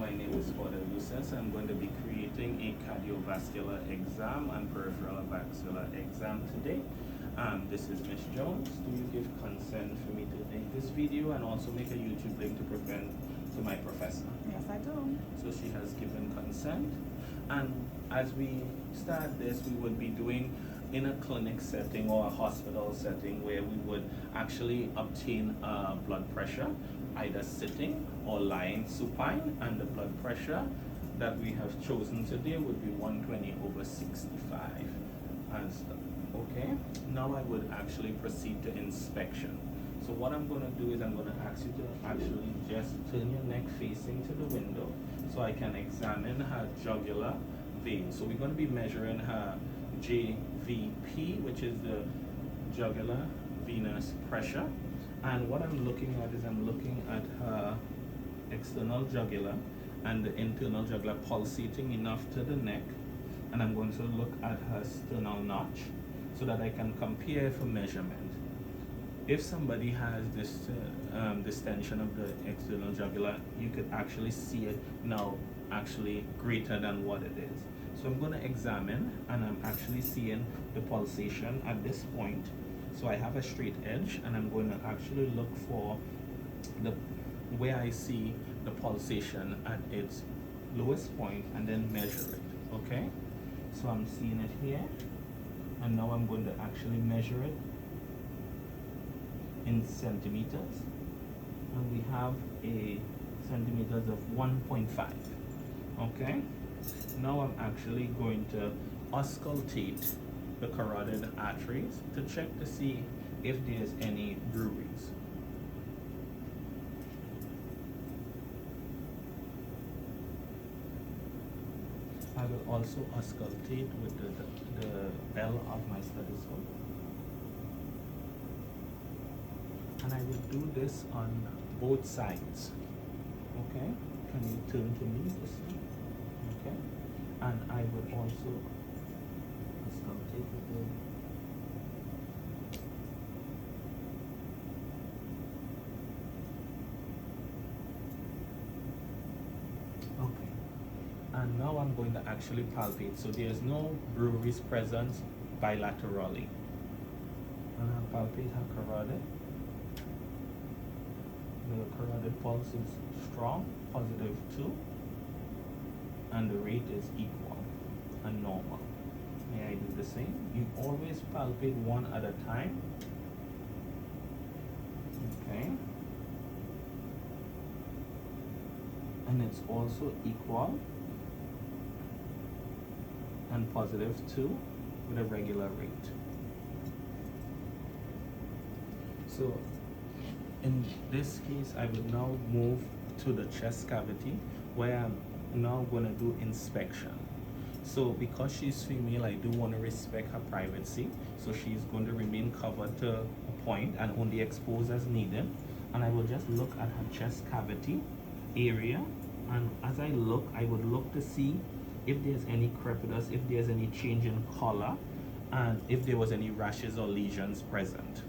My name is Father Lucius. I'm going to be creating a cardiovascular exam and peripheral vascular exam today. This is Miss Jones. Do you give consent for me to make this video and also make a YouTube link to present to my professor? Yes, I do. So she has given consent. And as we start this, we would be doing in a clinic setting or a hospital setting where we would actually obtain blood pressure, either sitting or lying supine, and the blood pressure that we have chosen today would be 120/65. Okay, now I would actually proceed to inspection. So what I'm going to do is I'm going to ask you to actually just turn your neck facing to the window so I can examine her jugular vein. So we're going to be measuring her JVP, which is the jugular venous pressure. And what I'm looking at is I'm looking at her external jugular and the internal jugular pulsating enough to the neck. And I'm going to look at her sternal notch so that I can compare for measurement. If somebody has this distension of the external jugular, you could actually see it now actually greater than what it is. So I'm going to examine, and I'm actually seeing the pulsation at this point. So I have a straight edge, and I'm going to actually look for the where I see the pulsation at its lowest point and then measure it. Okay, so I'm seeing it here, and now I'm going to actually measure it in centimeters, and we have a centimeters of 1.5. okay, now I'm actually going to auscultate the carotid arteries to check to see if there's any breweries. I will also auscultate with the bell of my stethoscope. And I will do this on both sides. Okay? Can you turn to me to see? Okay? And I would also auscultate with the okay. And now I'm going to actually palpate. So there's no breweries present bilaterally. And I'll palpate her carotid. The carotid pulse is strong, +2, and the rate is equal and normal. May I do the same? You always palpate one at a time. Okay. And it's also equal and +2 with a regular rate. So in this case, I will now move to the chest cavity where I'm now going to do inspection. So because she's female, I do want to respect her privacy. So she's going to remain covered to a point and only exposed as needed. And I will just look at her chest cavity area. And as I look, I would look to see if there's any crepitus, if there's any change in color, and if there was any rashes or lesions present.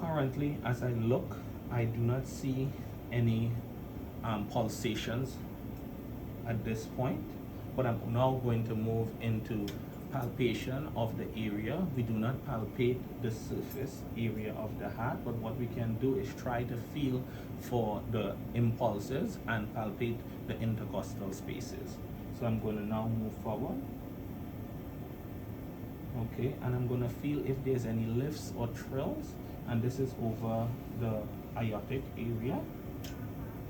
Currently, as I look, I do not see any pulsations at this point, but I'm now going to move into palpation of the area. We do not palpate the surface area of the heart, but what we can do is try to feel for the impulses and palpate the intercostal spaces. So I'm going to now move forward. Okay, and I'm going to feel if there's any lifts or trills, and this is over the aortic area.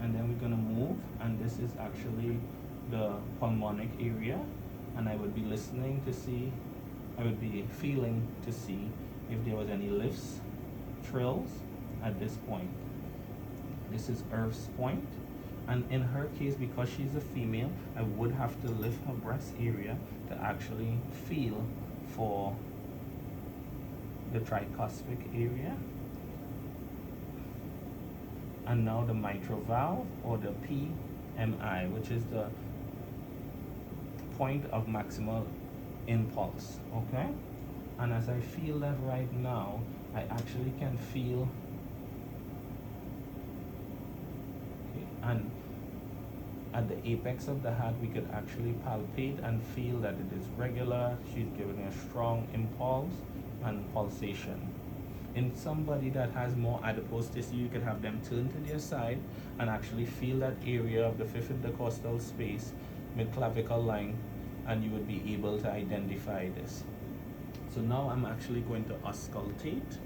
And then we're going to move, and this is actually the pulmonic area, and I would be listening to see, I would be feeling to see if there was any lifts, trills at this point. This is Earth's point, and in her case, because she's a female, I would have to lift her breast area to actually feel for the tricuspid area. And now the mitral valve, or the PMI, which is the point of maximal impulse. Okay, and as I feel that right now, I actually can feel, okay, and At the apex of the heart, we could actually palpate and feel that it is regular. She's giving a strong impulse and pulsation. In somebody that has more adipose tissue, you could have them turn to their side and actually feel that area of the fifth intercostal space, mid-clavicle line, and you would be able to identify this. So now I'm actually going to auscultate.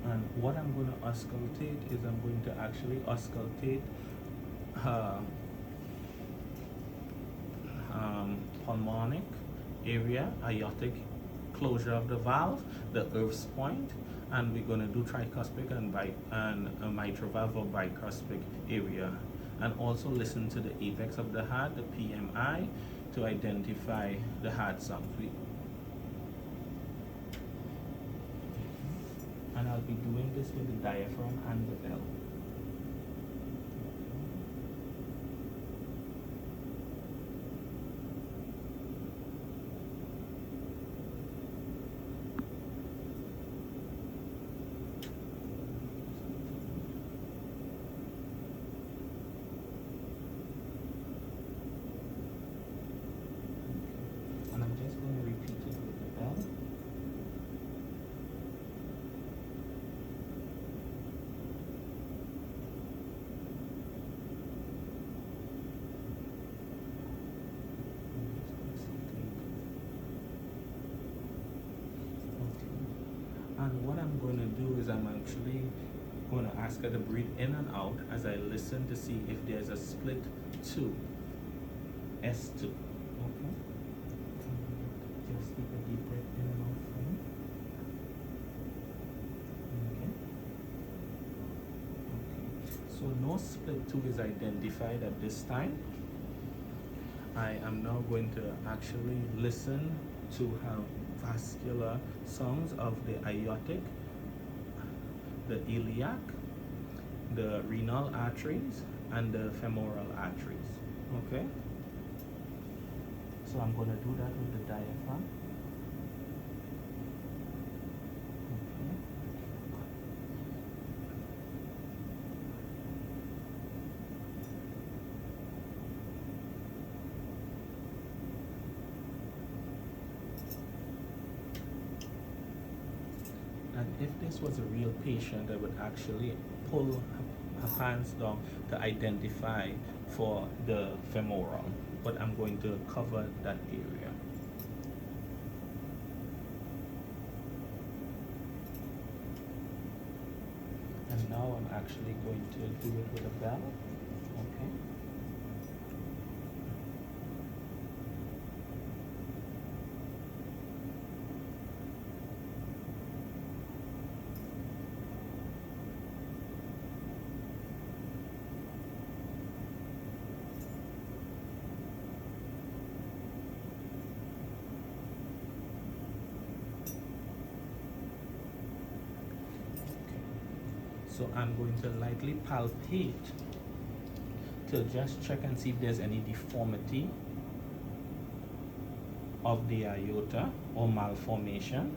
And what I'm going to auscultate is I'm going to actually auscultate pulmonic area, aortic closure of the valve, the Earth's point, and we're going to do tricuspid and mitral valve or bicuspid area. And also listen to the apex of the heart, the PMI, to identify the heart sounds. And I'll be doing this with the diaphragm and the bell. And I'm just going to repeat it with the bell. And what I'm going to do is I'm actually going to ask her to breathe in and out as I listen to see if there's a split 2, S2. Okay. Just take a deep breath in and out for me. Okay. Okay. So no split 2 is identified at this time. I am now going to actually listen to have vascular sounds of the aortic, the iliac, the renal arteries, and the femoral arteries. Okay? So I'm going to do that with the diaphragm. Okay. And if this was a real patient, I would actually pull her hands down to identify for the femoral, but I'm going to cover that area. And now I'm actually going to do it with a bell. Okay. So I'm going to lightly palpate to just check and see if there's any deformity of the aorta or malformation.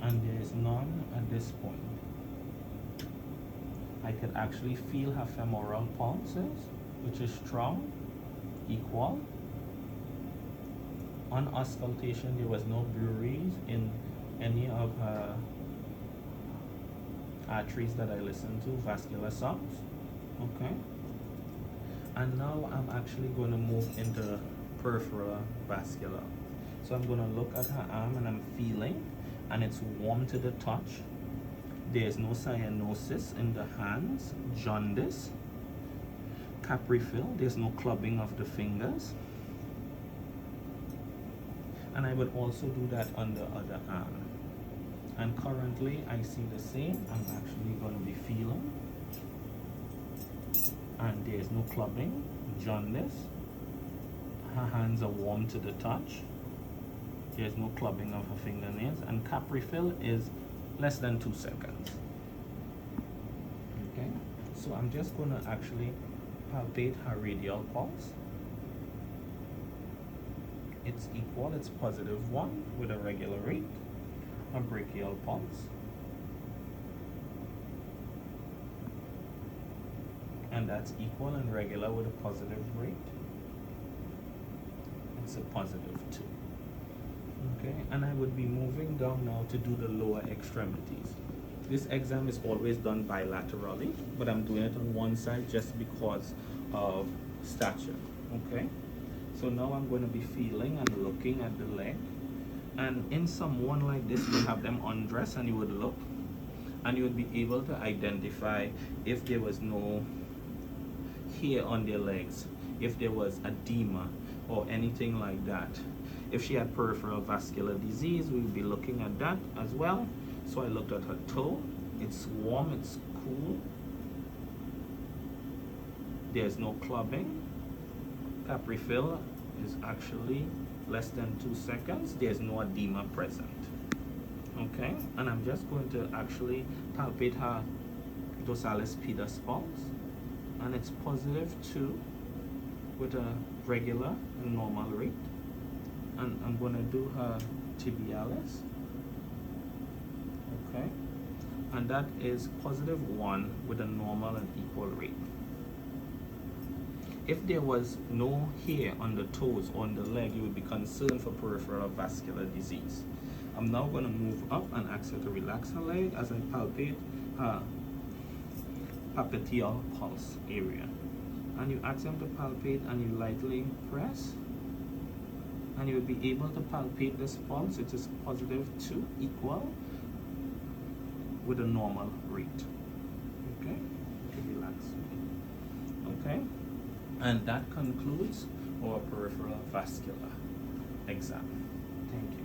And there is none at this point. I could actually feel her femoral pulses, which is strong, equal. On auscultation, there was no bruise in any of her arteries that I listened to, vascular sounds. Okay. And now I'm actually going to move into peripheral vascular. So I'm going to look at her arm and I'm feeling, and it's warm to the touch. There's no cyanosis in the hands, jaundice, caprifill, there's no clubbing of the fingers. And I would also do that on the other arm. And currently I see the same. I'm actually going to be feeling, and there's no clubbing, jaundice. Her hands are warm to the touch. There's no clubbing of her fingernails, and caprifill is less than 2 seconds. Okay, so I'm just going to actually palpate her radial pulse. It's equal, it's +1 with a regular rate. A brachial pulse. and that's equal and regular with a positive rate. It's a positive 2. Okay, and I would be moving down now to do the lower extremities. This exam is always done bilaterally, but I'm doing it on one side just because of stature. Okay, so now I'm going to be feeling and looking at the leg, and in someone like this, you have them undressed and you would look and you would be able to identify if there was no hair on their legs, if there was edema or anything like that. If she had peripheral vascular disease, we would be looking at that as well. So I looked at her toe. It's warm, it's cool. There's no clubbing. Peripheral is actually less than 2 seconds. There's no edema present. Okay, and I'm just going to actually palpate her dorsalis pedis pulse, and it's positive 2 with a regular and normal rate. And I'm going to do her tibialis. Okay, and that is positive 1 with a normal and equal rate. If there was no hair on the toes or on the leg, you would be concerned for peripheral vascular disease. I'm now going to move up and ask her to relax her leg as I palpate her popliteal pulse area. And you ask them to palpate and you lightly press, and you will be able to palpate this pulse. It is positive 2 equal with a normal rate. Okay, relax. Okay, and that concludes our peripheral vascular exam. Thank you.